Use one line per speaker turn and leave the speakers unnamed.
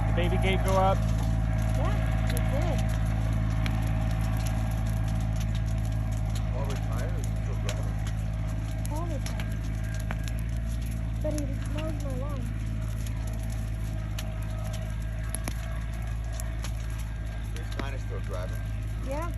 The baby gate go up?
Yeah, it did.
All the tires still driving.
All the time. But he knows my lawn.
It's kind of still driving.
Yeah.